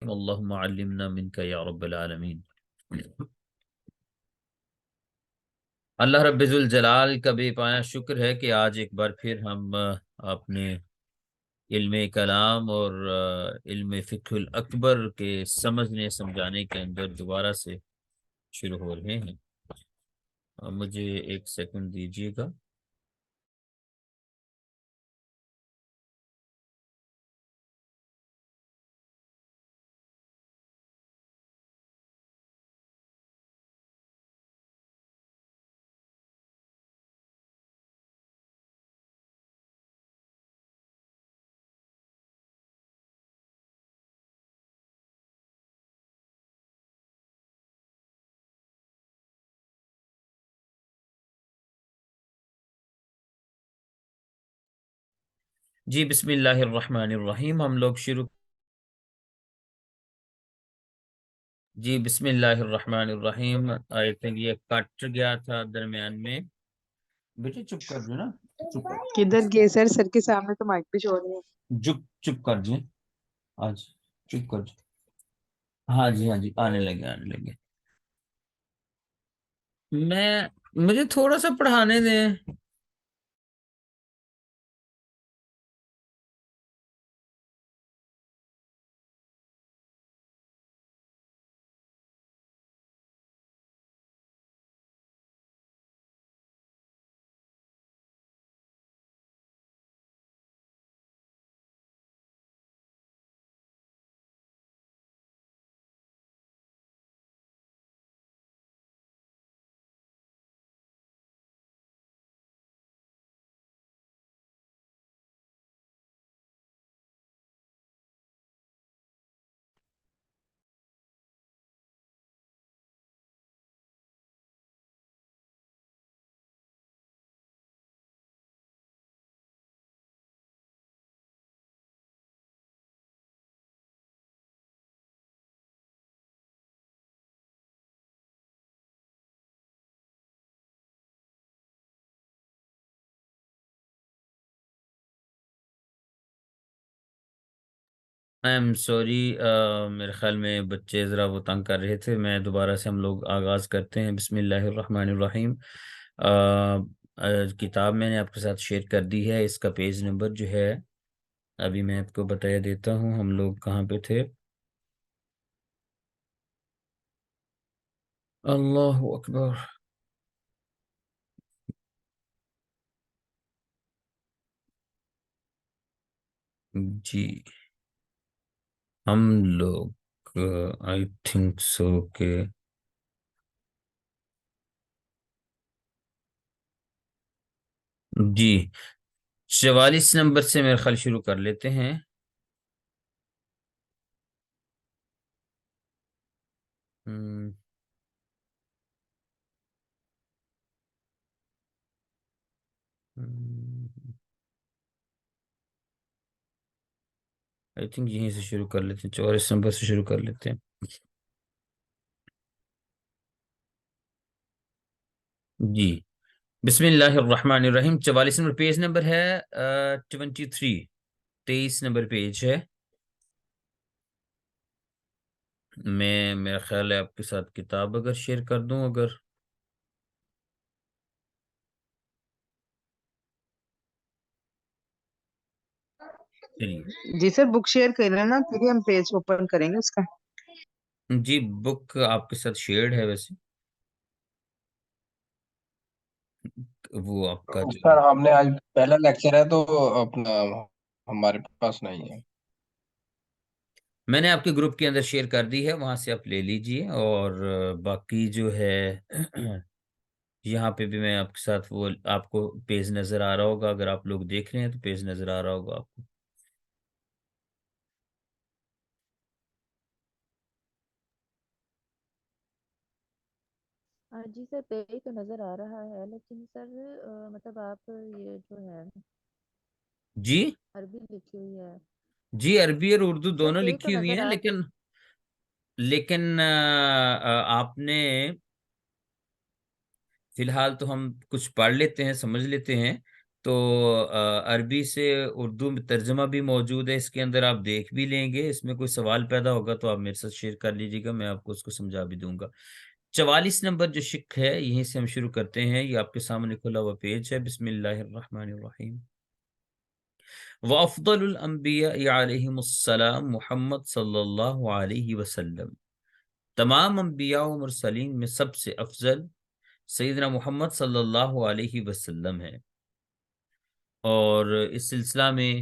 اللہم علمنا منک یا رب العالمین۔ اللہ رب ذوالجلال کا بے پایا شکر ہے کہ آج ایک بار پھر ہم اپنے علم کلام اور علم فقہ الاکبر کے سمجھنے سمجھانے کے اندر دوبارہ سے شروع ہو رہے ہیں۔ مجھے ایک سیکنڈ دیجیے گا۔ جی بسم اللہ الرحمن الرحیم، ہم لوگ شروع۔ جی بسم اللہ الرحمن الرحیم۔ آئی تھنک یہ کٹ گیا تھا درمیان میں۔ بیٹے چپ کر دو نا، چپ کر، کدھر گئے سر؟ سر کے سامنے تو مائک پہ چھوڑ رہے ہیں۔ چپ کر جی، آج چپ کر جی۔ ہاں جی ہاں جی، آنے لگے آنے لگے۔ مجھے تھوڑا سا پڑھانے دیں۔ آئی ایم سوری، میرے خیال میں بچے ذرا وہ تنگ کر رہے تھے۔ میں دوبارہ سے، ہم لوگ آغاز کرتے ہیں۔ بسم اللہ الرحمن الرحیم۔ کتاب میں نے آپ کے ساتھ شیئر کر دی ہے، اس کا پیج نمبر جو ہے ابھی میں آپ کو بتایا دیتا ہوں۔ ہم لوگ کہاں پہ تھے؟ اللہ اکبر۔ جی ہم لوگ آئی تھنک سو کہ جی 44 نمبر سے میرے خیال شروع کر لیتے ہیں۔ آئی تھنک یہیں سے شروع کر لیتے ہیں، 44 نمبر سے شروع کر لیتے ہیں۔ جی بسم اللہ الرحمن الرحیم۔ 44 نمبر پیج نمبر ہے 23، 23 نمبر پیج ہے۔ میرا خیال ہے آپ کے ساتھ کتاب اگر شیئر کر دوں، اگر چلیے جی سر، بک شیئر کر رہے ہیں نا، پھر ہم پیج اوپن کریں گے اس کا۔ جی بک آپ کے ساتھ شیئرڈ ہے ویسے، وہ آپ کا جو سر ہم نے آج پہلا لیکچر ہے تو اپنا ہمارے پاس نہیں ہے۔ میں نے آپ کے گروپ کے اندر شیئر کر دی ہے، وہاں سے آپ لے لیجئے۔ اور باقی جو ہے یہاں پہ بھی میں آپ کے ساتھ، وہ آپ کو پیج نظر آ رہا ہوگا، اگر آپ لوگ دیکھ رہے ہیں تو پیج نظر آ رہا ہوگا آپ کو۔ جی سر، پیج تو نظر آ رہا ہے، لیکن سر مطلب آپ یہ جو ہے جی عربی لکھی ہوئی ہے جی عربی اور اردو سر، دونوں پیج تو لکھی ہوئی نظر ہیں، آ لیکن آپ نے فی الحال تو ہم کچھ پڑھ لیتے ہیں، سمجھ لیتے ہیں، تو عربی سے اردو میں ترجمہ بھی موجود ہے، اس کے اندر آپ دیکھ بھی لیں گے، اس میں کوئی سوال پیدا ہوگا تو آپ میرے ساتھ شیئر کر لیجیے گا، میں آپ کو اس کو سمجھا بھی دوں گا۔ 44 نمبر جو شق ہے یہیں سے ہم شروع کرتے ہیں، یہ آپ کے سامنے کھلا ہوا پیج ہے۔ بسم اللہ الرحمن الرحیم۔ وَأَفْضَلُ الْأَنْبِيَاءِ عَلَيْهِمُ السَّلَامُ محمد صلی اللہ علیہ وسلم، تمام انبیاء و مرسلین میں سب سے افضل سیدنا محمد صلی اللہ علیہ وسلم ہے۔ اور اس سلسلہ میں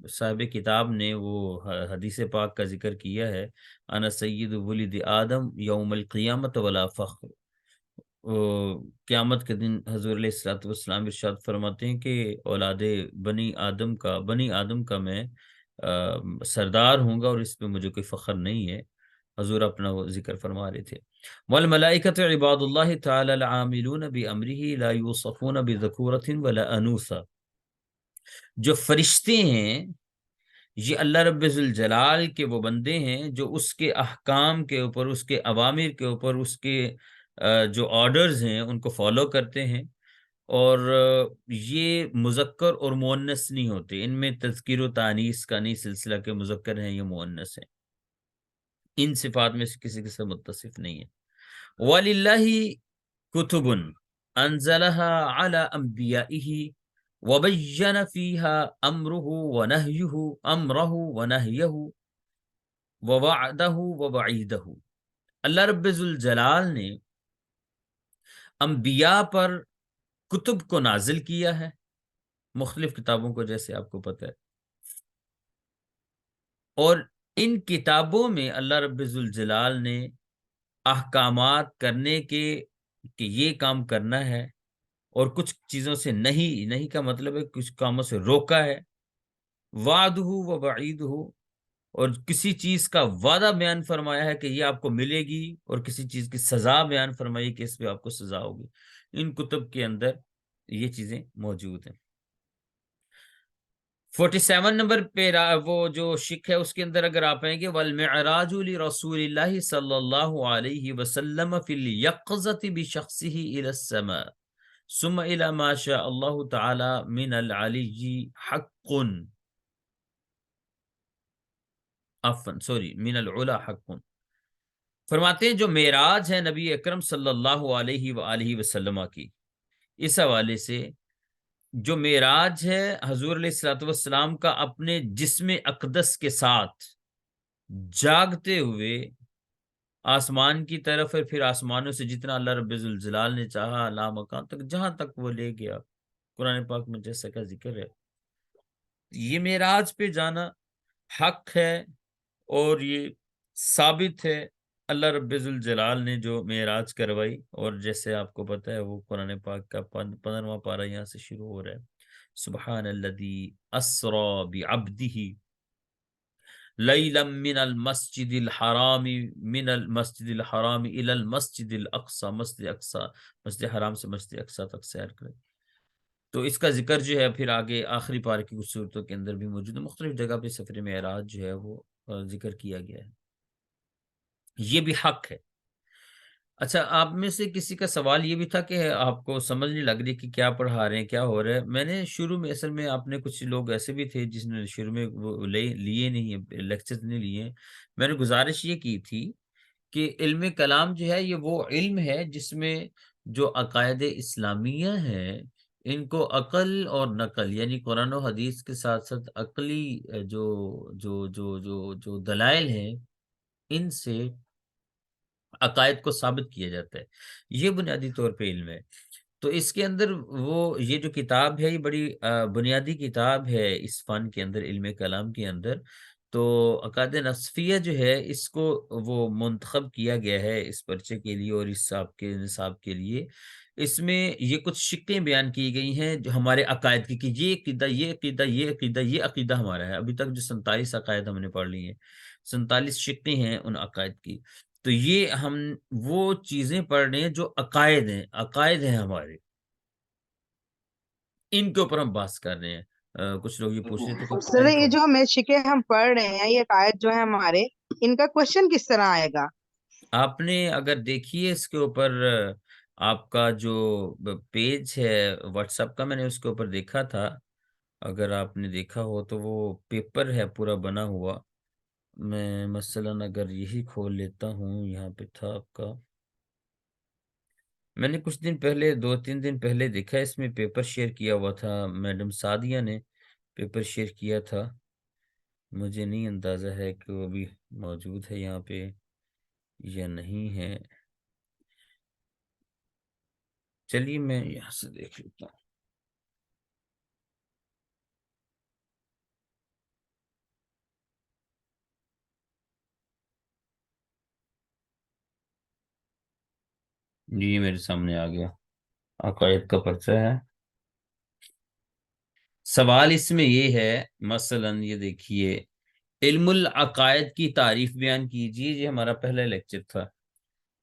صاحب کتاب نے وہ حدیث پاک کا ذکر کیا ہے، انا سید ولد آدم یوم القیامت ولا فخر۔ قیامت کے دن حضور علیہ الصلوۃ والسلام ارشاد فرماتے ہیں کہ اولاد بنی آدم کا میں سردار ہوں گا، اور اس پہ مجھے کوئی فخر نہیں ہے۔ حضور اپنا وہ ذکر فرما رہے تھے۔ والملائکۃ عباد اللہ تعالی العاملون بامرہ لا یوصفون بذکورۃ ولا انوثہ، جو فرشتے ہیں یہ اللہ رب ذوالجلال کے وہ بندے ہیں جو اس کے احکام کے اوپر، اس کے اوامر کے اوپر، اس کے جو آرڈرز ہیں ان کو فالو کرتے ہیں، اور یہ مذکر اور مؤنث نہیں ہوتے، ان میں تذکیر و تانیث کا نہیں سلسلہ کہ مذکر ہیں یا مؤنث ہیں، ان صفات میں سے کسی کے ساتھ متصف نہیں ہے۔ وَلِلَّهِ كُتُبٌ أَنزَلَهَا عَلَى أَنْبِيَائِهِ وَبَيَّنَ فِيهَا أَمْرَهُ وَنَهْيَهُ وَوَعْدَهُ وَوَعِيدَهُ۔ اللہ رب ذوالجلال نے انبیاء پر کتب کو نازل کیا ہے، مختلف کتابوں کو جیسے آپ کو پتہ ہے، اور ان کتابوں میں اللہ رب ذوالجلال نے احکامات کرنے کے کہ یہ کام کرنا ہے، اور کچھ چیزوں سے نہیں کا مطلب ہے کچھ کاموں سے روکا ہے، وعدہ و وعیدہ، اور کسی چیز کا وعدہ بیان فرمایا ہے کہ یہ آپ کو ملے گی، اور کسی چیز کی سزا بیان فرمائی کہ اس پہ آپ کو سزا ہوگی۔ ان کتب کے اندر یہ چیزیں موجود ہیں۔ 47 نمبر پہ وہ جو شق ہے اس کے اندر اگر آپ آئیں گے، والمعراج لرسول اللہ صلی اللہ علیہ وسلم فی الیقظۃ بشخصہ الی السماء ثم الی ما شاء اللہ تعالی من العلی حق، من العلا حق۔ فرماتے ہیں جو معراج ہے نبی اکرم صلی اللہ علیہ وآلہ وسلم کی، اس حوالے سے جو معراج ہے حضور علیہ الصلوۃ والسلام کا اپنے جسم اقدس کے ساتھ جاگتے ہوئے آسمان کی طرف، اور پھر آسمانوں سے جتنا اللہ رب ذوالجلال نے چاہا لا مکان تک، جہاں تک وہ لے گیا، قرآن پاک میں جیسا کا ذکر ہے، یہ معراج پہ جانا حق ہے، اور یہ ثابت ہے اللہ رب ذوالجلال نے جو معراج کروائی، اور جیسے آپ کو پتہ ہے وہ قرآن پاک کا 15واں پارہ یہاں سے شروع ہو رہا ہے، سبحان الذی اسری بعبدہ لیلا من المسجد الحرام الی المسجد الاقصی، مسجد حرام سے مسجد اقصی تک سیر کرے۔ تو اس کا ذکر جو ہے پھر آگے آخری پارے کی کچھ صورتوں کے اندر بھی موجود ہے، مختلف جگہ پہ سفر معراج جو ہے وہ ذکر کیا گیا ہے، یہ بھی حق ہے۔ اچھا، آپ میں سے کسی کا سوال یہ بھی تھا کہ آپ کو سمجھ نہیں لگ رہی کہ کیا پڑھا رہے ہیں، کیا ہو رہا ہے۔ میں نے شروع میں، اصل میں آپ نے کچھ لوگ ایسے بھی تھے جس نے شروع میں وہ لیے نہیں، لیکچر نہیں لیے، میں نے گزارش یہ کی تھی کہ علم کلام جو ہے یہ وہ علم ہے جس میں جو عقائد اسلامیہ ہیں ان کو عقل اور نقل، یعنی قرآن و حدیث کے ساتھ ساتھ عقلی جو جو جو جو جو دلائل ہیں ان سے عقائد کو ثابت کیا جاتا ہے، یہ بنیادی طور پہ علم ہے۔ تو اس کے اندر وہ یہ جو کتاب ہے یہ بڑی بنیادی کتاب ہے اس فن کے اندر، علم کلام کے اندر۔ تو عقائد نصفیہ جو ہے اس کو وہ منتخب کیا گیا ہے اس پرچے کے لیے اور اس نصاب کے لیے۔ اس میں یہ کچھ شقیں بیان کی گئی ہیں جو ہمارے عقائد کی، کہ یہ عقیدہ، یہ عقیدہ، یہ عقیدہ، یہ عقیدہ ہمارا ہے۔ ابھی تک جو 47 عقائد ہم نے پڑھ لی ہیں، 47 شقیں ہیں ان عقائد کی، تو یہ ہم وہ چیزیں پڑھ رہے ہیں جو عقائد ہیں ہمارے، ان کے اوپر ہم بات کر رہے ہیں۔ کچھ لوگ یہ پوچھ رہے تھے سر کہ یہ جو ہمیں شکے ہم پڑھ رہے ہیں، یہ عقائد جو ہے ہمارے، ان کا کوشچن کس طرح آئے گا؟ آپ نے اگر دیکھیے اس کے اوپر آپ کا جو پیج ہے واٹس ایپ کا، میں نے اس کے اوپر دیکھا تھا، اگر آپ نے دیکھا ہو تو وہ پیپر ہے پورا بنا ہوا. میں مثلاً اگر یہی کھول لیتا ہوں، یہاں پہ تھا آپ کا، میں نے کچھ دن پہلے 2-3 دن پہلے دیکھا اس میں پیپر شیئر کیا ہوا تھا، میڈم سعدیہ نے پیپر شیئر کیا تھا. مجھے نہیں اندازہ ہے کہ وہ بھی موجود ہے یہاں پہ یا نہیں ہے. چلیے میں یہاں سے دیکھ لیتا ہوں. جی میرے سامنے آ گیا، عقائد کا پرچہ ہے. سوال اس میں یہ ہے، مثلاً یہ دیکھیے، علم العقائد کی تعریف بیان کیجیے، یہ ہمارا پہلا لیکچر تھا.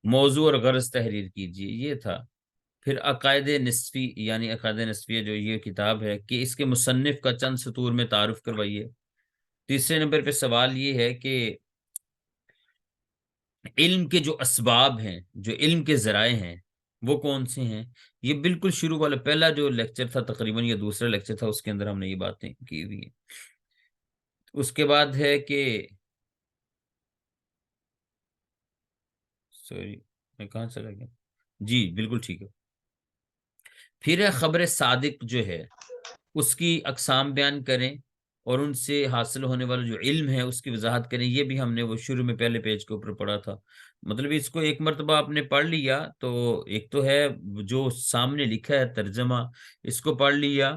موضوع اور غرض تحریر کیجیے، یہ تھا. پھر عقائد نصفی، یعنی عقائد نصفیہ جو یہ کتاب ہے، کہ اس کے مصنف کا چند سطور میں تعارف کروائیے. تیسرے نمبر پہ سوال یہ ہے کہ علم کے جو اسباب ہیں، جو علم کے ذرائع ہیں، وہ کون سے ہیں. یہ بالکل شروع والا پہلا جو لیکچر تھا، تقریباً یہ دوسرا لیکچر تھا، اس کے اندر ہم نے یہ باتیں کی ہوئی ہیں. اس کے بعد ہے کہ سوری میں کہاں چلا گیا، جی بالکل ٹھیک ہے. پھر ہے خبر صادق جو ہے، اس کی اقسام بیان کریں اور ان سے حاصل ہونے والا جو علم ہے اس کی وضاحت کریں. یہ بھی ہم نے وہ شروع میں پہلے پیج کے اوپر پڑھا تھا. مطلب اس کو ایک مرتبہ آپ نے پڑھ لیا تو ایک تو ہے جو سامنے لکھا ہے ترجمہ، اس کو پڑھ لیا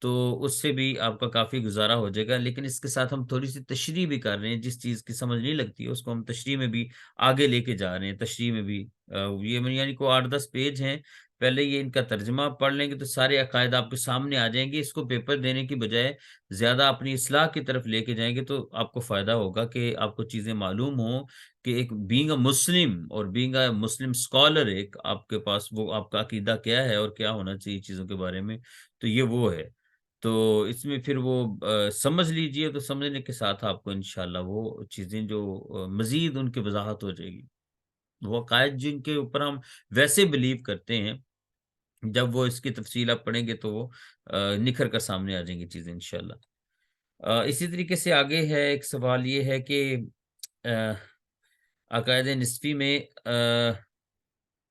تو اس سے بھی آپ کا کافی گزارا ہو جائے گا. لیکن اس کے ساتھ ہم تھوڑی سی تشریح بھی کر رہے ہیں، جس چیز کی سمجھ نہیں لگتی ہے اس کو ہم تشریح میں بھی آگے لے کے جا رہے ہیں. تشریح میں بھی یہ یعنی کو 8-10 پیج ہیں، پہلے یہ ان کا ترجمہ پڑھ لیں گے تو سارے عقائد آپ کے سامنے آ جائیں گے. اس کو پیپر دینے کی بجائے زیادہ اپنی اصلاح کی طرف لے کے جائیں گے تو آپ کو فائدہ ہوگا کہ آپ کو چیزیں معلوم ہوں کہ ایک بینگ اے مسلم اور بینگ اے مسلم اسکالر، ایک آپ کے پاس وہ آپ کا عقیدہ کیا ہے اور کیا ہونا چاہیے چیزوں کے بارے میں. تو یہ وہ ہے. تو اس میں پھر وہ سمجھ لیجئے، تو سمجھنے کے ساتھ آپ کو انشاءاللہ وہ چیزیں جو مزید ان کی وضاحت ہو جائے گی. وہ عقائد جن کے اوپر ہم ویسے بلیو کرتے ہیں، جب وہ اس کی تفصیل آپ پڑھیں گے تو وہ نکھر کر سامنے آ جائیں گی چیزیں انشاءاللہ. اسی طریقے سے آگے ہے ایک سوال یہ ہے کہ عقائد نصفی میں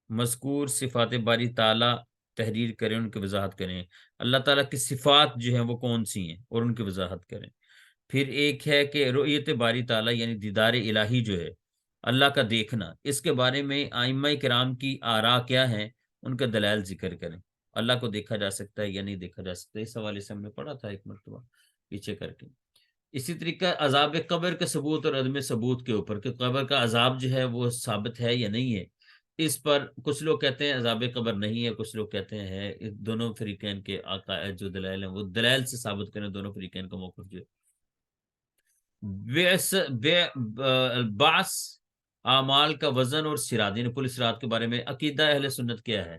مذکور صفات باری تعالیٰ تحریر کریں، ان کی وضاحت کریں. اللہ تعالیٰ کی صفات جو ہیں وہ کون سی ہیں اور ان کی وضاحت کریں. پھر ایک ہے کہ رؤیت باری تعالیٰ یعنی دیدار الہی جو ہے، اللہ کا دیکھنا، اس کے بارے میں ائمہ کرام کی آراء کیا ہیں، ان کا دلائل ذکر کریں. اللہ کو دیکھا جا سکتا ہے یا نہیں دیکھا جا سکتا، اس حوالے سے ہم نے پڑھا تھا ایک مرتبہ پیچھے کر کے. اسی طریقہ عذاب قبر کے ثبوت اور عدم ثبوت کے اوپر، کہ قبر کا عذاب جو ہے وہ ثابت ہے یا نہیں ہے. اس پر کچھ لوگ کہتے ہیں عذاب قبر نہیں ہے، کچھ لوگ کہتے ہیں ہے. دونوں فریقین کے عقائد جو دلائل ہیں وہ دلائل سے ثابت کریں، دونوں فریقین کا موقف جو ہے. بعث اعمال کا وزن اور صراط یعنی پل صراط کے بارے میں عقیدہ اہل سنت کیا ہے،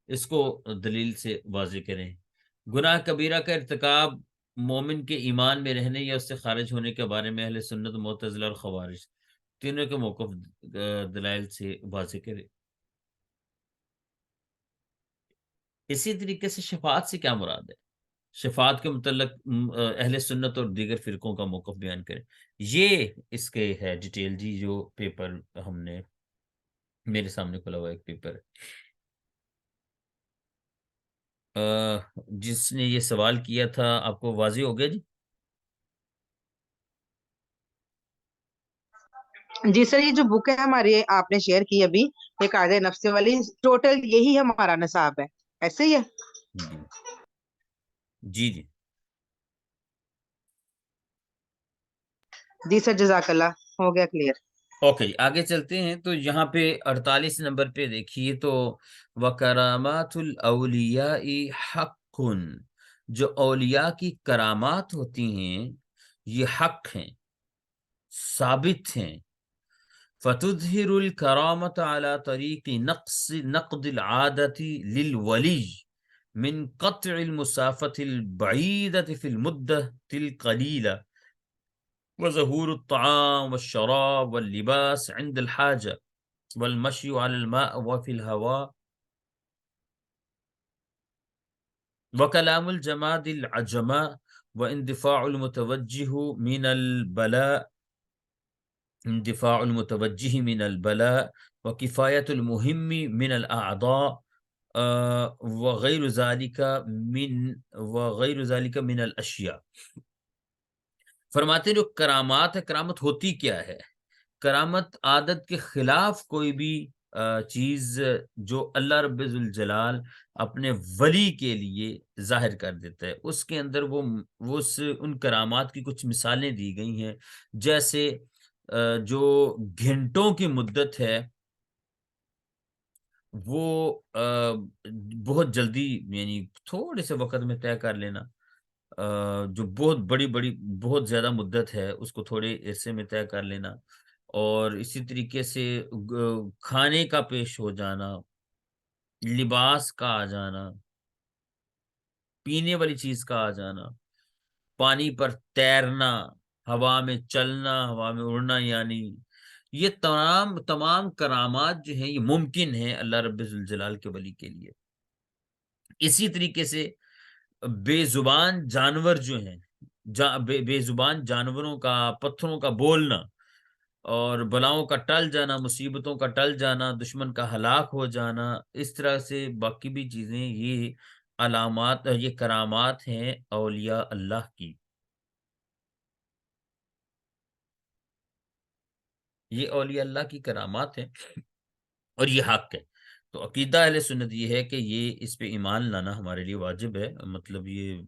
اس کو دلیل سے واضح کریں. گناہ کبیرہ کا ارتکاب مومن کے ایمان میں رہنے یا اس سے خارج ہونے کے بارے میں اہل سنت، معتزلہ اور خوارج تینوں کے موقف دلائل سے واضح کریں. اسی طریقے سے شفاعت سے کیا مراد ہے، شفاعت کے متعلق اہل سنت اور دیگر فرقوں کا موقف بیان کریں. یہ اس کے ہے ڈیٹیل جی، جو پیپر ہم نے میرے سامنے کھلا ہوا ایک پیپر جس نے یہ سوال کیا تھا، آپ کو واضح ہو گیا جی؟ جی سر، یہ جو بک ہے ہماری آپ نے شیئر کی ابھی، یہ قاعدہ نفس والی، ٹوٹل یہی ہمارا نصاب ہے، ایسے ہی ہے؟ جی جی جی. جی سر، جزاک اللہ، ہو گیا کلیئر. اوکے جی، آگے چلتے ہیں. تو یہاں پہ 48 نمبر پہ دیکھیے تو وَكَرَامَاتُ الْأَوْلِيَاءِ حَقٌّ، جو اولیاء کی کرامات ہوتی ہیں یہ حق ہیں، ثابت ہیں. فَتُظْهِرُ الْكَرَامَةَ عَلَى طَرِيقِ نَقْضِ الْعَادَةِ لِلْوَلِيِّ مِنْ قَطْعِ الْمُسَافَةِ الْبَعِيدَةِ فِي الْمُدَّةِ الْقَلِيلَةِ وظهور الطعام والشراب واللباس عند الحاجة والمشي على الماء وفي الهواء وکلام الجماد العجما واندفاع المتوجہ من البلاء اندفاع المتوجہ من البلاء وکفایت المہم من الاعضاء وغیر ذالک من الاشیاء. فرماتے ہیں جو کرامات ہے، کرامت ہوتی کیا ہے؟ کرامت عادت کے خلاف کوئی بھی چیز جو اللہ رب ذوالجلال اپنے ولی کے لیے ظاہر کر دیتا ہے، اس کے اندر وہ ان کرامات کی کچھ مثالیں دی گئی ہیں. جیسے جو گھنٹوں کی مدت ہے وہ بہت جلدی، یعنی تھوڑے سے وقت میں طے کر لینا. جو بہت بڑی بہت زیادہ مدت ہے اس کو تھوڑے عرصے میں طے کر لینا. اور اسی طریقے سے کھانے کا پیش ہو جانا، لباس کا آ جانا، پینے والی چیز کا آ جانا، پانی پر تیرنا، ہوا میں چلنا، ہوا میں اڑنا، یعنی یہ تمام کرامات جو ہیں یہ ممکن ہیں اللہ رب ذوالجلال کے ولی کے لیے. اسی طریقے سے بے زبان جانور جو ہیں، بے زبان جانوروں کا، پتھروں کا بولنا، اور بلاؤں کا ٹل جانا، مصیبتوں کا ٹل جانا، دشمن کا ہلاک ہو جانا، اس طرح سے باقی بھی چیزیں، یہ علامات، یہ کرامات ہیں اولیاء اللہ کی. یہ اولیاء اللہ کی کرامات ہیں اور یہ حق ہے. تو عقیدہ اہل سنت یہ ہے کہ یہ اس پہ ایمان لانا ہمارے لیے واجب ہے. مطلب یہ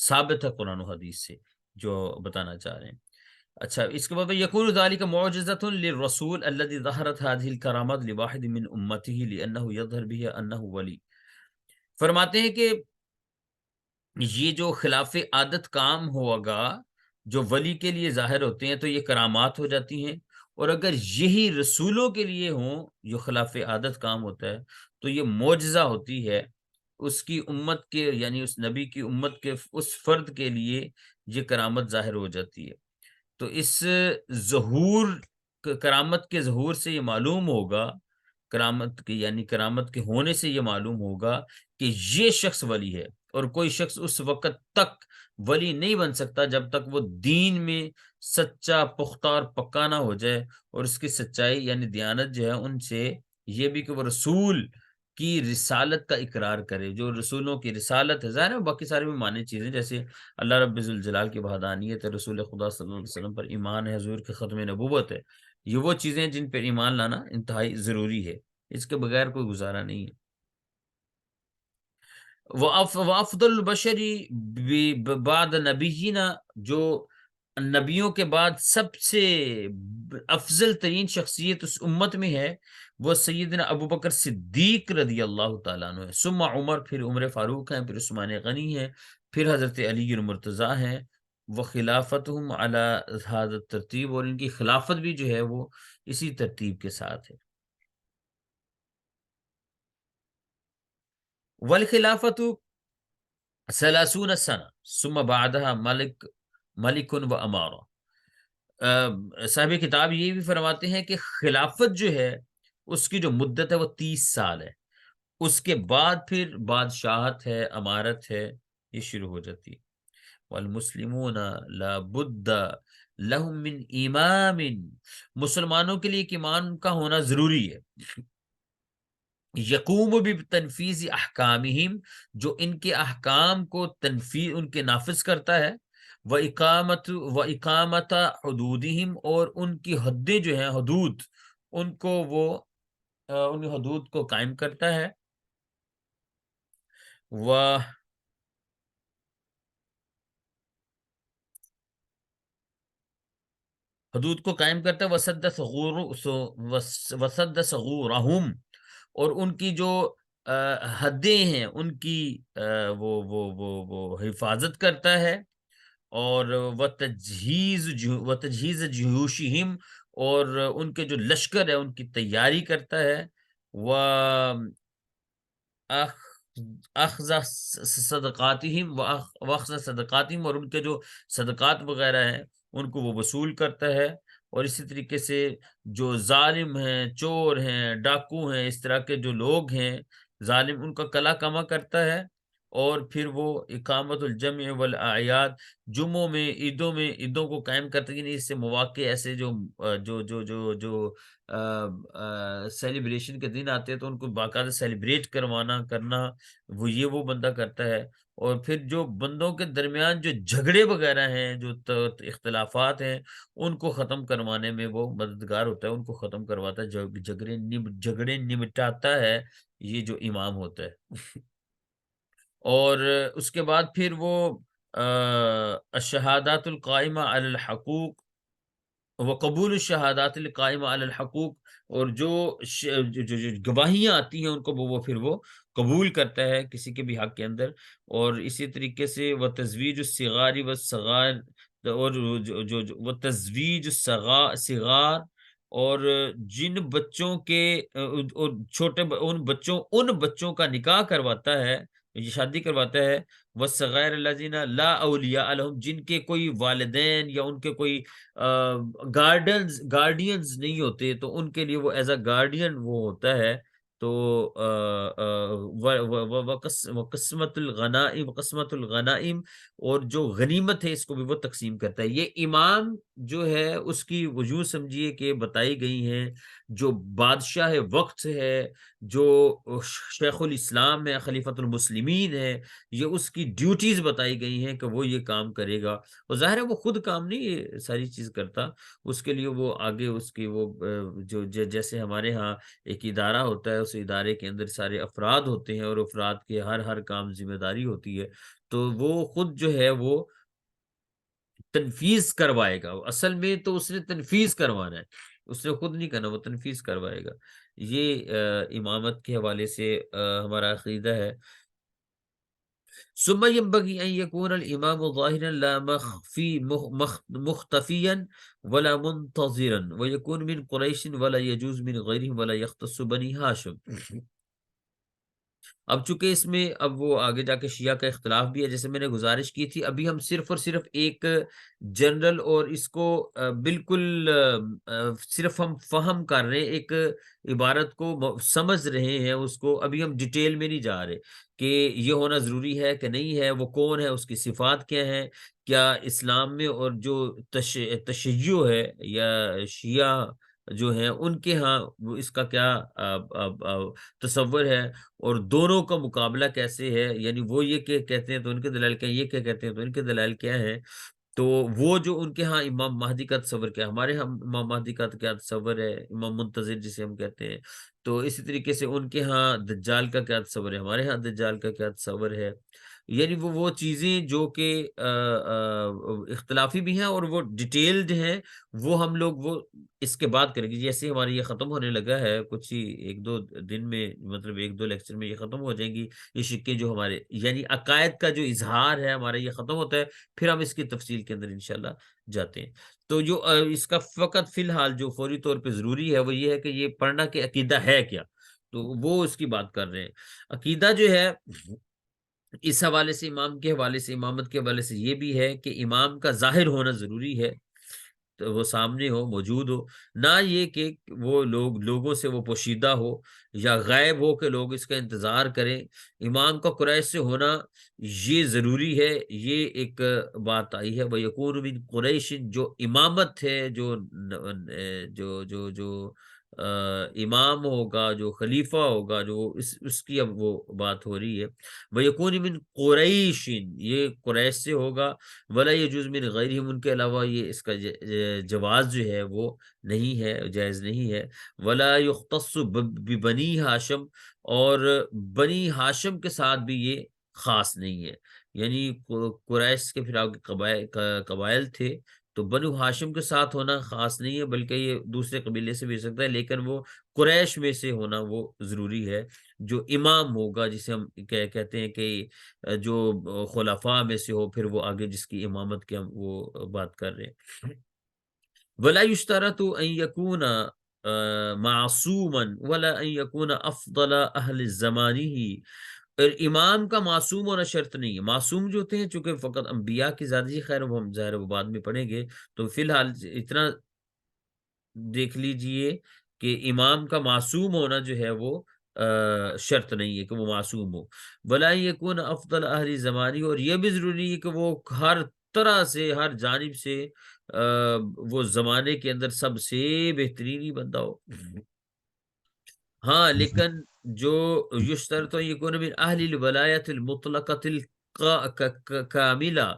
ثابت ہے قرآن و حدیث سے جو بتانا چاہ رہے ہیں. اچھا، اس کے بعد یقول ذلك معجزة للرسول الذي ظهرت هذه الكرامات لواحد من امته لانه يظهر به انه ولی. فرماتے ہیں کہ یہ جو خلاف عادت کام ہوگا جو ولی کے لیے ظاہر ہوتے ہیں تو یہ کرامات ہو جاتی ہیں، اور اگر یہی رسولوں کے لیے ہوں جو خلاف عادت کام ہوتا ہے تو یہ معجزہ ہوتی ہے اس کی امت کے، یعنی اس نبی کی امت کے اس فرد کے لیے یہ کرامت ظاہر ہو جاتی ہے. تو اس ظہور، کرامت کے ظہور سے یہ معلوم ہوگا، کرامت کے یعنی کرامت کے ہونے سے یہ معلوم ہوگا کہ یہ شخص ولی ہے. اور کوئی شخص اس وقت تک ولی نہیں بن سکتا جب تک وہ دین میں سچا، پختہ اور پکا نہ ہو جائے. اور اس کی سچائی یعنی دیانت جو ہے ان سے یہ بھی کہ وہ رسول کی رسالت کا اقرار کرے. جو رسولوں کی رسالت ہے، ظاہر ہے باقی سارے بھی معنی چیزیں، جیسے اللہ رب ذوالجلال کی وحدانیت ہے، رسول خدا صلی اللہ علیہ وسلم پر ایمان ہے، حضور کے ختم نبوت ہے. یہ وہ چیزیں جن پر ایمان لانا انتہائی ضروری ہے، اس کے بغیر کوئی گزارا نہیں ہے. وافضل البشری بعد نبینا، جو نبیوں کے بعد سب سے افضل ترین شخصیت اس امت میں ہے وہ سیدنا ابو بکر صدیق رضی اللہ تعالیٰ عنہ ہے. ثم عمر، پھر عمر فاروق ہیں، پھر عثمان غنی ہیں، پھر حضرت علی المرتضیٰ ہیں. وخلافتہم علی هذا الترتیب، اور ان کی خلافت بھی جو ہے وہ اسی ترتیب کے ساتھ ہے. والخلافت 30 سنہ ثم بعدها ملک و امارہ. صاحب کتاب یہ بھی فرماتے ہیں کہ خلافت جو ہے اس کی جو مدت ہے وہ 30 سال ہے، اس کے بعد پھر بادشاہت ہے، امارت ہے، یہ شروع ہو جاتی ہے. والمسلمون لا بد لهم من امام، مسلمانوں کے لیے ایک امام کا ہونا ضروری ہے. یقوم بتنفیذ احکامہم، جو ان کے احکام کو تنفیذ ان کے نافذ کرتا ہے. و اقامت حدودہم، اور ان کی حدیں جو ہیں، حدود، ان کو وہ ان حدود کو قائم کرتا ہے. و حدود کو قائم کرتا ہے. وسد ثغورہم، اور ان کی جو حدیں ہیں ان کی وہ حفاظت کرتا ہے. اور وتجہیز جیوشہم، اور ان کے جو لشکر ہے ان کی تیاری کرتا ہے. و اخذ صدقاتہم اور ان کے جو صدقات وغیرہ ہیں ان کو وہ وصول کرتا ہے. اور اسی طریقے سے جو ظالم ہیں، چور ہیں، ڈاکو ہیں، اس طرح کے جو لوگ ہیں ظالم، ان کا کلا کما کرتا ہے. اور پھر وہ اقامت الجمع والاعیاد، جمعوں میں، عیدوں کو قائم کرتے ہیں. اس سے مواقع ایسے جو جو جو جو جو سیلیبریشن کے دن آتے ہیں تو ان کو باقاعدہ سیلیبریٹ کرنا، وہ بندہ کرتا ہے. اور پھر جو بندوں کے درمیان جو جھگڑے وغیرہ ہیں، جو اختلافات ہیں، ان کو ختم کروانے میں وہ مددگار ہوتا ہے، ان کو ختم کرواتا ہے، جھگڑے نمٹاتا ہے، یہ جو امام ہوتا ہے. اور اس کے بعد پھر وہ الشہادات القائمہ علی الحقوق وہ قبول الشہادات القائمہ علی الحقوق، اور جو گواہیاں آتی ہیں ان کو وہ پھر وہ قبول کرتا ہے کسی کے بھی حق کے اندر. اور اسی طریقے سے وہ تزویج الصغار والصغار، اور وہ تزویج صغار، اور جن بچوں کے اور ان بچوں کا نکاح کرواتا ہے، یہ شادی کرواتا ہے، والصغائر الذین لا اولیاء لہم، جن کے کوئی والدین یا ان کے کوئی گارڈینز نہیں ہوتے، تو ان کے لیے وہ ایز اے گارڈین وہ ہوتا ہے. تو قسمت الغنائم، اور جو غنیمت ہے اس کو بھی وہ تقسیم کرتا ہے. یہ امام جو ہے اس کی وجوہ سمجھیے کہ بتائی گئی ہیں. جو بادشاہ وقت ہے، جو شیخ الاسلام ہے، خلیفۃ المسلمین ہے، یہ اس کی ڈیوٹیز بتائی گئی ہیں کہ وہ یہ کام کرے گا. اور ظاہر ہے وہ خود کام نہیں یہ ساری چیز کرتا، اس کے لیے وہ آگے اس کی وہ جیسے ہمارے ہاں ایک ادارہ ہوتا ہے، اس ادارے کے اندر سارے افراد ہوتے ہیں، اور افراد کے ہر کام ذمہ داری ہوتی ہے، تو وہ خود جو ہے وہ تنفیذ کروائے گا. اصل میں تو اس نے تنفیذ کروانا ہے، اس نے خود نہیں کرنا، وہ تنفیذ کروائے گا. یہ امامت کے حوالے سے ہمارا عقیدہ ہے. ثم ينبغي أن يكون الإمام ظاهرا لا مختفيا ولا منتظرا، ويكون من قريش ولا يجوز من غيرهم ولا يختص بني هاشم. اب چونکہ اس میں اب وہ آگے جا کے شیعہ کا اختلاف بھی ہے، جیسے میں نے گزارش کی تھی، ابھی ہم صرف اور صرف ایک جنرل اور اس کو بالکل صرف ہم فہم کر رہے ہیں، ایک عبارت کو سمجھ رہے ہیں، اس کو ابھی ہم ڈیٹیل میں نہیں جا رہے کہ یہ ہونا ضروری ہے کہ نہیں ہے، وہ کون ہے، اس کی صفات کیا ہیں، کیا اسلام میں اور جو تشیع ہے یا شیعہ جو ہیں ان کے ہاں اس کا کیا تصور ہے، اور دونوں کا مقابلہ کیسے ہے، یعنی وہ یہ کہ کہتے ہیں تو ان کے دلائل کیا، یہ کیا کہتے ہیں تو ان کے دلائل کیا ہے. تو وہ جو ان کے ہاں امام مہدی کا تصور کیا، ہمارے ہاں امام مہدی کا کیا تصور ہے، امام منتظر جسے ہم کہتے ہیں. تو اسی طریقے سے ان کے ہاں دجال کا کیا تصور ہے، ہمارے ہاں دجال کا کیا تصور ہے. یعنی وہ چیزیں جو کہ اختلافی بھی ہیں اور وہ ڈیٹیلڈ ہیں، وہ ہم لوگ وہ اس کے بعد کریں گے. جیسے ہماری یہ ختم ہونے لگا ہے کچھ ہی ایک دو دن میں، مطلب ایک دو لیکچر میں یہ ختم ہو جائیں گی یہ شکیں، جو ہمارے یعنی عقائد کا جو اظہار ہے ہمارا یہ ختم ہوتا ہے، پھر ہم اس کی تفصیل کے اندر انشاءاللہ جاتے ہیں. تو جو اس کا فقط فی الحال جو فوری طور پہ ضروری ہے وہ یہ ہے کہ یہ پڑھنا کہ عقیدہ ہے کیا، تو وہ اس کی بات کر رہے ہیں. عقیدہ جو ہے اس حوالے سے، امام کے حوالے سے، امامت کے حوالے سے یہ بھی ہے کہ امام کا ظاہر ہونا ضروری ہے، تو وہ سامنے ہو، موجود ہو، نہ یہ کہ وہ لوگوں سے وہ پوشیدہ ہو یا غائب ہو کہ لوگ اس کا انتظار کریں. امام کا قریش سے ہونا یہ ضروری ہے، یہ ایک بات آئی ہے. وَيَكُونُ مِن قریش، جو امامت ہے، جو جو جو امام ہوگا، جو خلیفہ ہوگا، جو اس کی اب وہ بات ہو رہی ہے. وَيَكُونُ مِن قریش، یہ قریش سے ہوگا. ولا يجوز من غیرہم، ان کے علاوہ یہ اس کا جواز جو ہے وہ نہیں ہے، جائز نہیں ہے. ولا يختص ببنی ہاشم، اور بنی ہاشم کے ساتھ بھی یہ خاص نہیں ہے. یعنی قریش کے پھر آگے قبائل تھے، تو بنو ہاشم کے ساتھ ہونا خاص نہیں ہے، بلکہ یہ دوسرے قبیلے سے بھی ہو سکتا ہے، لیکن وہ قریش میں سے ہونا وہ ضروری ہے. جو امام ہوگا، جسے ہم کہتے ہیں کہ جو خلفاء میں سے ہو، پھر وہ آگے جس کی امامت کی ہم وہ بات کر رہے ہیں. ولا يشترط ان يكون معصوما ولا ان يكون افضل اهل زمانه، اور امام کا معصوم ہونا شرط نہیں ہے. معصوم جو ہوتے ہیں چونکہ فقط انبیاء کی ذاتی، خیر وہ ہم ظاہر وہ بعد میں پڑھیں گے. تو فی الحال اتنا دیکھ لیجئے کہ امام کا معصوم ہونا جو ہے وہ شرط نہیں ہے کہ وہ معصوم ہو. ولا یکون افضل اہل زمانی، اور یہ بھی ضروری ہے کہ وہ ہر طرح سے، ہر جانب سے وہ زمانے کے اندر سب سے بہترین ہی بندہ ہو. ہاں لیکن جو یشترط یکون من اہل الولایت المطلقۃ کاملہ،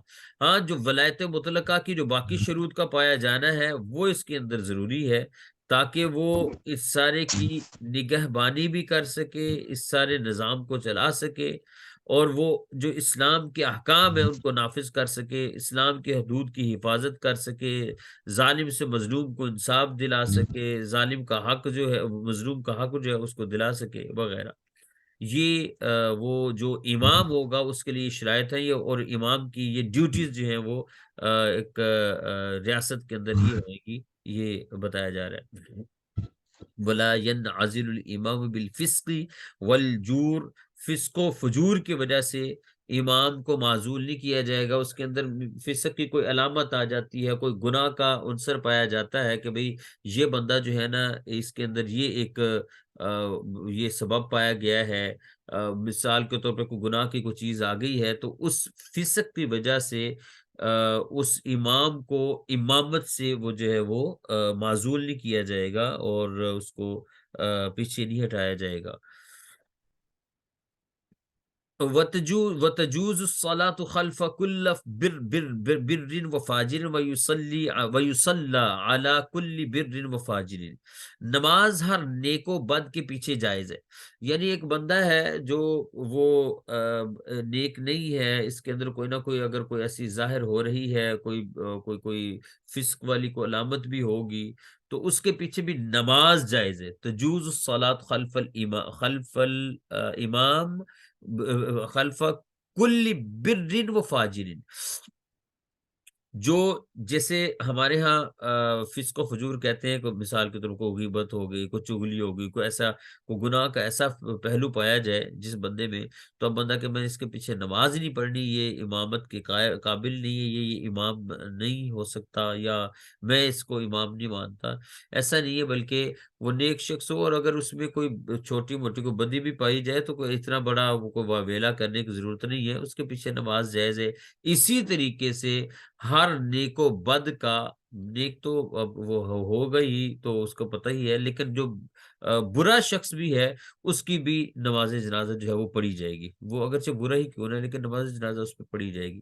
ہاں جو ولایت مطلقہ کی جو باقی شروط کا پایا جانا ہے وہ اس کے اندر ضروری ہے، تاکہ وہ اس سارے کی نگہبانی بھی کر سکے، اس سارے نظام کو چلا سکے، اور وہ جو اسلام کے احکام ہیں ان کو نافذ کر سکے، اسلام کے حدود کی حفاظت کر سکے، ظالم سے مظلوم کو انصاف دلا سکے، ظالم کا حق جو ہے، مظلوم کا حق جو ہے اس کو دلا سکے وغیرہ. یہ وہ جو امام ہوگا اس کے لیے شرائط ہے یہ، اور امام کی یہ ڈیوٹیز جو ہیں وہ ایک ریاست کے اندر یہ ہوئے گی، یہ بتایا جا رہا ہے. ولا ينعزل الامام بالفسق والجور، فسق و فجور کی وجہ سے امام کو معزول نہیں کیا جائے گا. اس کے اندر فسق کی کوئی علامت آ جاتی ہے، کوئی گناہ کا عنصر پایا جاتا ہے کہ بھئی یہ بندہ جو ہے نا اس کے اندر یہ ایک یہ سبب پایا گیا ہے، مثال کے طور پہ کوئی گناہ کی کوئی چیز آ گئی ہے، تو اس فسق کی وجہ سے اس امام کو امامت سے وہ جو ہے وہ معزول نہیں کیا جائے گا، اور اس کو پیچھے نہیں ہٹایا جائے گا. وتجوز الصلاة خلف كل بر وفاجر ويصلى على كل بر وفاجر، نماز ہر نیک و بد کے پیچھے جائز ہے. یعنی ایک بندہ ہے جو وہ نیک نہیں ہے، اس کے اندر کوئی نہ کوئی اگر کوئی ایسی ظاہر ہو رہی ہے، کوئی فسق والی کو علامت بھی ہوگی، تو اس کے پیچھے بھی نماز جائز ہے. تجوز الصلاة خلف الامام خلف کل بر و فاجر. جو جیسے ہمارے ہاں فسق و فجور کہتے ہیں، کوئی مثال کے طور پر کوئی غیبت ہو گئی، کوئی چغلی ہو گئی، کوئی ایسا کوئی گناہ کا ایسا پہلو پایا جائے جس بندے میں، تو اب بندہ کہ میں اس کے پیچھے نماز نہیں پڑھنی، یہ امامت کے قابل نہیں ہے، یہ امام نہیں ہو سکتا، یا میں اس کو امام نہیں مانتا، ایسا نہیں ہے. بلکہ وہ نیک شخص ہو، اور اگر اس میں کوئی چھوٹی موٹی کوئی بدی بھی پائی جائے تو کوئی اتنا بڑا وہ کوئی واویلا کرنے کی ضرورت نہیں ہے، اس کے پیچھے نماز جائز ہے. اسی طریقے سے ہر نیک و بد کا، نیک تو اب وہ ہوگا ہی تو اس کو پتہ ہی ہے، لیکن جو برا شخص بھی ہے اس کی بھی نماز جنازہ جو ہے وہ پڑھی جائے گی، وہ اگرچہ برا ہی کیوں نہ، لیکن نماز جنازہ اس پہ پڑھی جائے گی.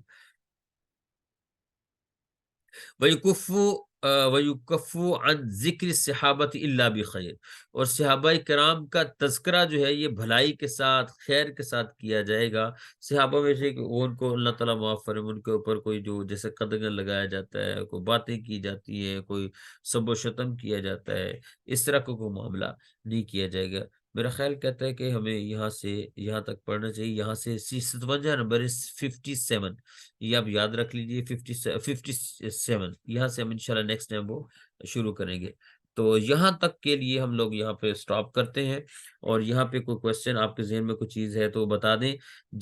وَيُكَفُّ عَنْ ذِكْرِ الصِّحَابَةِ إِلَّا بِخَيْرٍ، اور صحابہ کرام کا تذکرہ جو ہے یہ بھلائی کے ساتھ، خیر کے ساتھ کیا جائے گا. صحابہ میں سے وہ ان کو اللہ تعالیٰ معاف فرمائے، ان کے اوپر کوئی جو جیسے قدغن لگایا جاتا ہے، کوئی باتیں کی جاتی ہیں، کوئی سب و شتم کیا جاتا ہے، اس طرح کا کوئی معاملہ نہیں کیا جائے گا. میرا خیال کہتا ہے کہ ہمیں یہاں سے یہاں تک پڑھنا چاہیے. یہاں سے 57 نمبر 57، یہ آپ یاد رکھ لیجیے، 57 یہاں سے ہم انشاءاللہ نیکسٹ ٹائم وہ شروع کریں گے. تو یہاں تک کے لیے ہم لوگ یہاں پہ سٹاپ کرتے ہیں، اور یہاں پہ کوئی کوشچن آپ کے ذہن میں کوئی چیز ہے تو بتا دیں.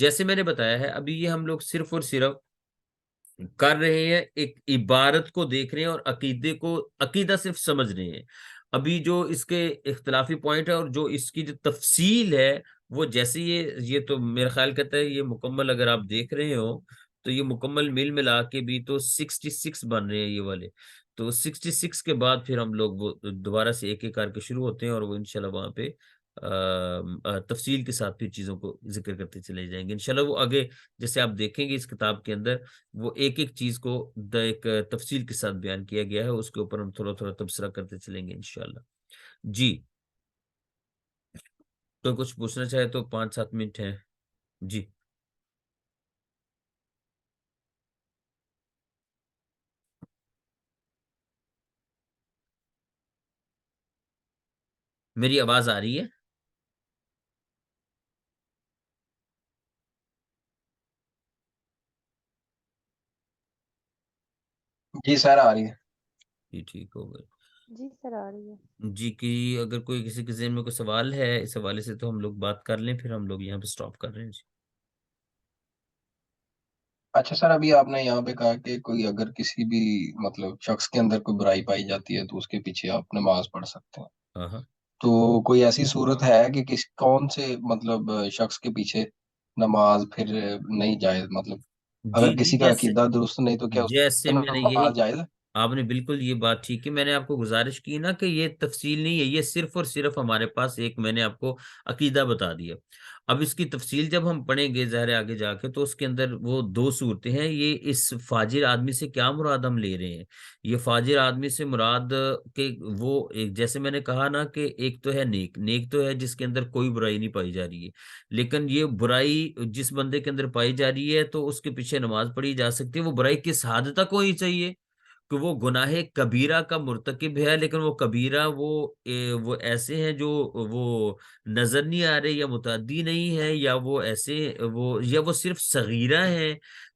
جیسے میں نے بتایا ہے ابھی یہ ہم لوگ صرف اور صرف کر رہے ہیں، ایک عبارت کو دیکھ رہے ہیں اور عقیدے کو، عقیدہ صرف سمجھ رہے ہیں. ابھی جو اس کے اختلافی پوائنٹ ہے اور جو اس کی جو تفصیل ہے وہ جیسے یہ تو میرا خیال کہتا ہے یہ مکمل اگر آپ دیکھ رہے ہو تو یہ مکمل مل ملا کے بھی تو 66 بن رہے ہیں یہ والے. تو 66 کے بعد پھر ہم لوگ وہ دوبارہ سے ایک ایک کر کے شروع ہوتے ہیں، اور وہ انشاءاللہ وہاں پہ تفصیل کے ساتھ پھر چیزوں کو ذکر کرتے چلے جائیں گے انشاءاللہ. وہ آگے جیسے آپ دیکھیں گے اس کتاب کے اندر وہ ایک ایک چیز کو ایک تفصیل کے ساتھ بیان کیا گیا ہے، اس کے اوپر ہم تھوڑا تھوڑا تبصرہ کرتے چلیں گے انشاءاللہ. جی تو کچھ پوچھنا چاہے تو 5-7 منٹ ہیں. جی میری آواز آ رہی ہے؟ جی سر آ رہی ہے. جی ٹھیک ہو گئے. جی سر آ رہی ہے. جی کہ اگر کوئی کسی کے ذہن میں کوئی سوال ہے اس حوالے سے تو ہم لوگ بات کر لیں، پھر ہم لوگ یہاں پہ سٹاپ کر رہے ہیں. جی اچھا سر، ابھی آپ نے یہاں پہ کہا کہ کوئی اگر کسی بھی مطلب شخص کے اندر کوئی برائی پائی جاتی ہے تو اس کے پیچھے آپ نماز پڑھ سکتے ہیں. ہاں ہاں تو کوئی ایسی صورت ہے کہ کون سے مطلب شخص کے پیچھے نماز پھر نہیں جائز، مطلب جی اگر جی، کسی کا جیسے عقیدہ درست نہیں تو کیا اس جیسے پہ میں نے یہی، نماز جائز ہے؟ آپ نے بالکل یہ بات ٹھیک ہے، میں نے آپ کو گزارش کی نا کہ یہ تفصیل نہیں ہے، یہ صرف اور صرف ہمارے پاس ایک میں نے آپ کو عقیدہ بتا دیا۔ اب اس کی تفصیل جب ہم پڑھیں گے ظاہر ہے آگے جا کے، تو اس کے اندر وہ دو صورتیں ہیں۔ یہ اس فاجر آدمی سے کیا مراد ہم لے رہے ہیں؟ یہ فاجر آدمی سے مراد کہ وہ ایک، جیسے میں نے کہا نا کہ ایک تو ہے نیک، نیک تو ہے جس کے اندر کوئی برائی نہیں پائی جا رہی ہے، لیکن یہ برائی جس بندے کے اندر پائی جا رہی ہے تو اس کے پیچھے نماز پڑھی جا سکتی ہے۔ وہ برائی کس حد تک ہونی چاہیے کہ وہ گناہ کبیرہ کا مرتکب ہے، لیکن وہ کبیرہ وہ ایسے ہیں جو وہ نظر نہیں آ رہے، یا متعدی نہیں ہے، یا وہ ایسے یا وہ صرف صغیرہ ہیں،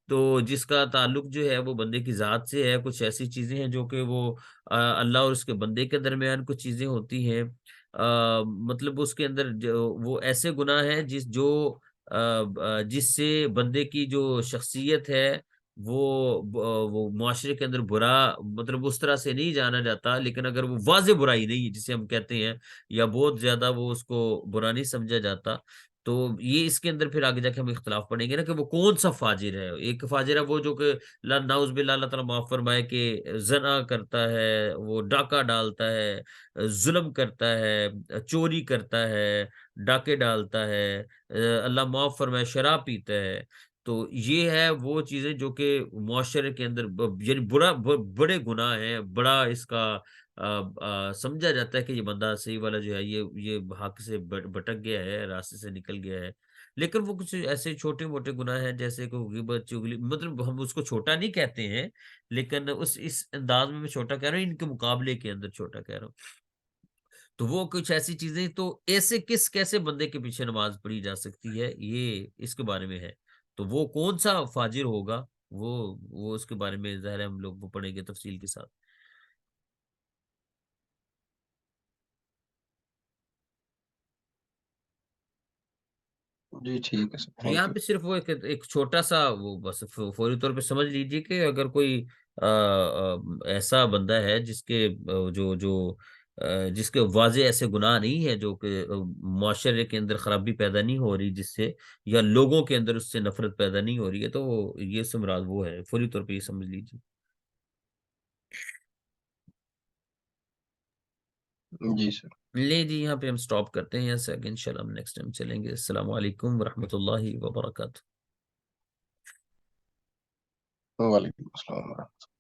تو جس کا تعلق جو ہے وہ بندے کی ذات سے ہے۔ کچھ ایسی چیزیں ہیں جو کہ وہ اللہ اور اس کے بندے کے درمیان کچھ چیزیں ہوتی ہیں، مطلب اس کے اندر وہ ایسے گناہ ہیں جس سے بندے کی جو شخصیت ہے وہ معاشرے کے اندر برا، مطلب اس طرح سے نہیں جانا جاتا، لیکن اگر وہ واضح برائی نہیں ہے جسے ہم کہتے ہیں، یا بہت زیادہ وہ اس کو برا نہیں سمجھا جاتا، تو یہ اس کے اندر پھر آگے جا کے ہم اختلاف پڑیں گے نا کہ وہ کون سا فاجر ہے۔ ایک فاجر ہے وہ جو کہ نعوذ باللہ، اللہ تعالیٰ معاف فرمائے، کہ زنا کرتا ہے، وہ ڈاکہ ڈالتا ہے، ظلم کرتا ہے، چوری کرتا ہے، ڈاکے ڈالتا ہے، اللہ معاف فرمائے شراب پیتا ہے۔ تو یہ ہے وہ چیزیں جو کہ معاشرے کے اندر یعنی بڑے گناہ ہیں، بڑا اس کا سمجھا جاتا ہے کہ یہ بندہ صحیح والا جو ہے یہ حق سے بھٹک گیا ہے، راستے سے نکل گیا ہے۔ لیکن وہ کچھ ایسے چھوٹے موٹے گناہ ہیں جیسے کہ غیبت، چغلی، مطلب ہم اس کو چھوٹا نہیں کہتے ہیں، لیکن اس انداز میں چوٹا کہہ رہا ہوں، ان کے مقابلے کے اندر چھوٹا کہہ رہا ہوں۔ تو وہ کچھ ایسی چیزیں، تو ایسے کیسے بندے کے پیچھے نماز پڑھی جا سکتی ہے، یہ اس کے بارے میں ہے۔ تو وہ کون سا فاجر ہوگا، وہ اس کے بارے میں ظاہر ہے ہم لوگ وہ پڑھیں گے تفصیل کے ساتھ۔ جی ٹھیک ہے سر، تو تھینک یہاں یو۔ پہ صرف وہ ایک چھوٹا سا وہ بس فوری طور پہ سمجھ لیجیے کہ اگر کوئی ایسا بندہ ہے جس کے جو جو جس کے واضح ایسے گناہ نہیں ہے، جو کہ معاشرے کے اندر خرابی پیدا نہیں ہو رہی جس سے، یا لوگوں کے اندر اس سے نفرت پیدا نہیں ہو رہی ہے، تو یہ سمراد وہ ہے، فوری طور پہ یہ سمجھ لیجیے۔ جی سر، لے جی، یہاں پہ ہم سٹاپ کرتے ہیں، یہاں سے آگے انشاءاللہ ہم نیکسٹ ٹائم چلیں گے۔ السلام علیکم ورحمۃ اللہ وبرکاتہ۔ وعلیکم السلام ورحمۃ اللہ۔